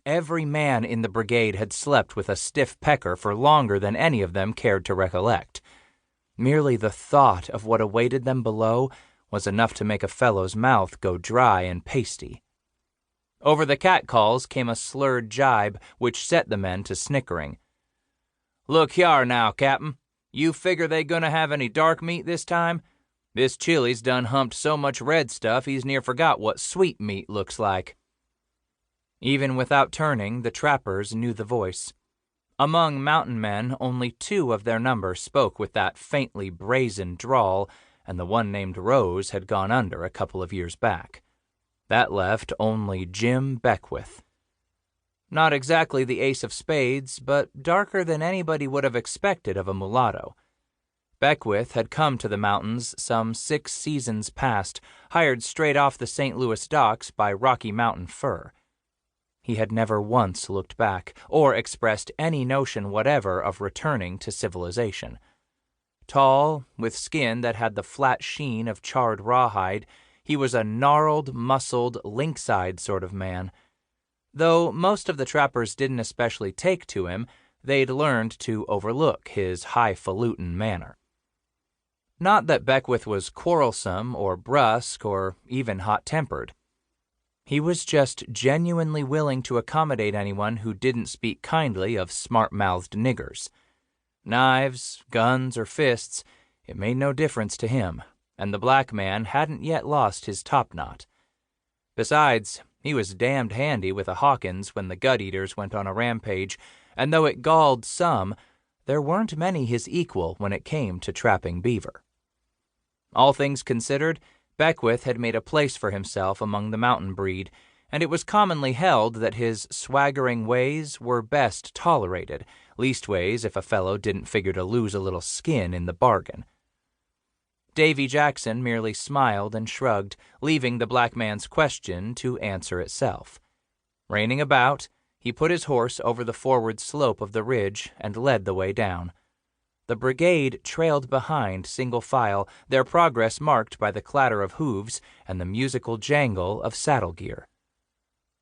Every man in the brigade had slept with a stiff pecker for longer than any of them cared to recollect. Merely the thought of what awaited them below was enough to make a fellow's mouth go dry and pasty. Over the catcalls came a slurred jibe which set the men to snickering. "Look hyar now, Cap'n. You figure they gonna have any dark meat this time? This chili's done humped so much red stuff he's near forgot what sweet meat looks like." Even without turning, the trappers knew the voice. Among mountain men, only 2 of their number spoke with that faintly brazen drawl, and the one named Rose had gone under a couple of years back. That left only Jim Beckwith. Not exactly the ace of spades, but darker than anybody would have expected of a mulatto. Beckwith had come to the mountains some 6 seasons past, hired straight off the St. Louis docks by Rocky Mountain Fur. He had never once looked back, or expressed any notion whatever of returning to civilization. Tall, with skin that had the flat sheen of charred rawhide, he was a gnarled, muscled, lynx-eyed sort of man. Though most of the trappers didn't especially take to him, they'd learned to overlook his highfalutin manner. Not that Beckwith was quarrelsome or brusque or even hot-tempered. He was just genuinely willing to accommodate anyone who didn't speak kindly of smart-mouthed niggers. Knives, guns, or fists, it made no difference to him, and the black man hadn't yet lost his topknot. Besides, he was damned handy with a Hawkins when the gut-eaters went on a rampage, and though it galled some, there weren't many his equal when it came to trapping beaver. All things considered, Beckwith had made a place for himself among the mountain breed, and it was commonly held that his swaggering ways were best tolerated, leastways if a fellow didn't figure to lose a little skin in the bargain. Davy Jackson merely smiled and shrugged, leaving the black man's question to answer itself. Reining about, he put his horse over the forward slope of the ridge and led the way down. The brigade trailed behind single file, their progress marked by the clatter of hooves and the musical jangle of saddle gear.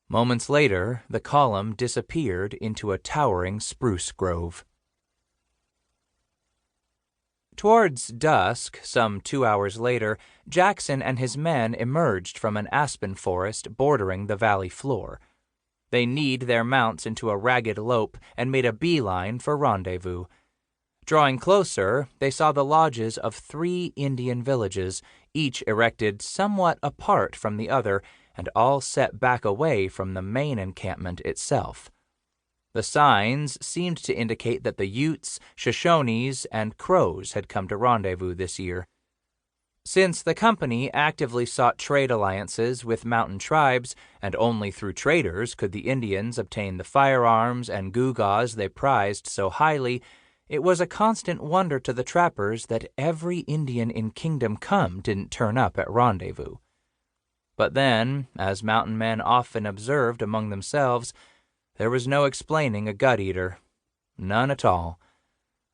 Moments later, the column disappeared into a towering spruce grove. Towards dusk, some 2 hours later, Jackson and his men emerged from an aspen forest bordering the valley floor. They kneed their mounts into a ragged lope and made a beeline for rendezvous. Drawing closer, they saw the lodges of 3 Indian villages, each erected somewhat apart from the other, and all set back away from the main encampment itself. The signs seemed to indicate that the Utes, Shoshones, and Crows had come to rendezvous this year. Since the company actively sought trade alliances with mountain tribes, and only through traders could the Indians obtain the firearms and gewgaws they prized so highly, it was a constant wonder to the trappers that every Indian in Kingdom Come didn't turn up at rendezvous. But then, as mountain men often observed among themselves, there was no explaining a gut-eater. None at all.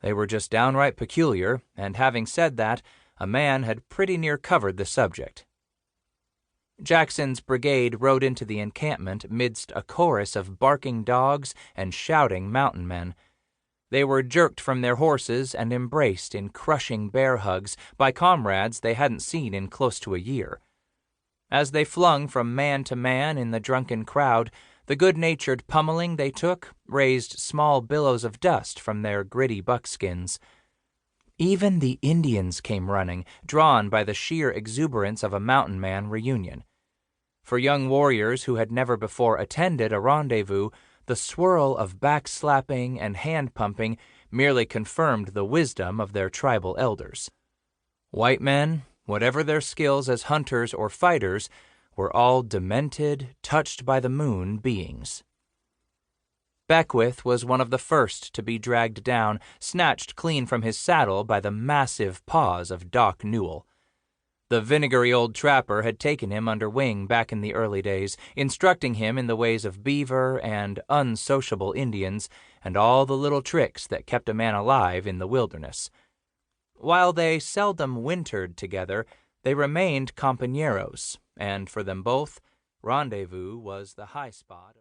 They were just downright peculiar, and having said that, a man had pretty near covered the subject. Jackson's brigade rode into the encampment midst a chorus of barking dogs and shouting mountain men. They were jerked from their horses and embraced in crushing bear hugs by comrades they hadn't seen in close to a year. As they flung from man to man in the drunken crowd, the good-natured pummeling they took raised small billows of dust from their gritty buckskins. Even the Indians came running, drawn by the sheer exuberance of a mountain man reunion. For young warriors who had never before attended a rendezvous, the swirl of backslapping and hand-pumping merely confirmed the wisdom of their tribal elders. White men, whatever their skills as hunters or fighters, were all demented, touched by the moon beings. Beckwith was one of the first to be dragged down, snatched clean from his saddle by the massive paws of Doc Newell. The vinegary old trapper had taken him under wing back in the early days, instructing him in the ways of beaver and unsociable Indians and all the little tricks that kept a man alive in the wilderness. While they seldom wintered together, they remained compañeros, and for them both, rendezvous was the high spot.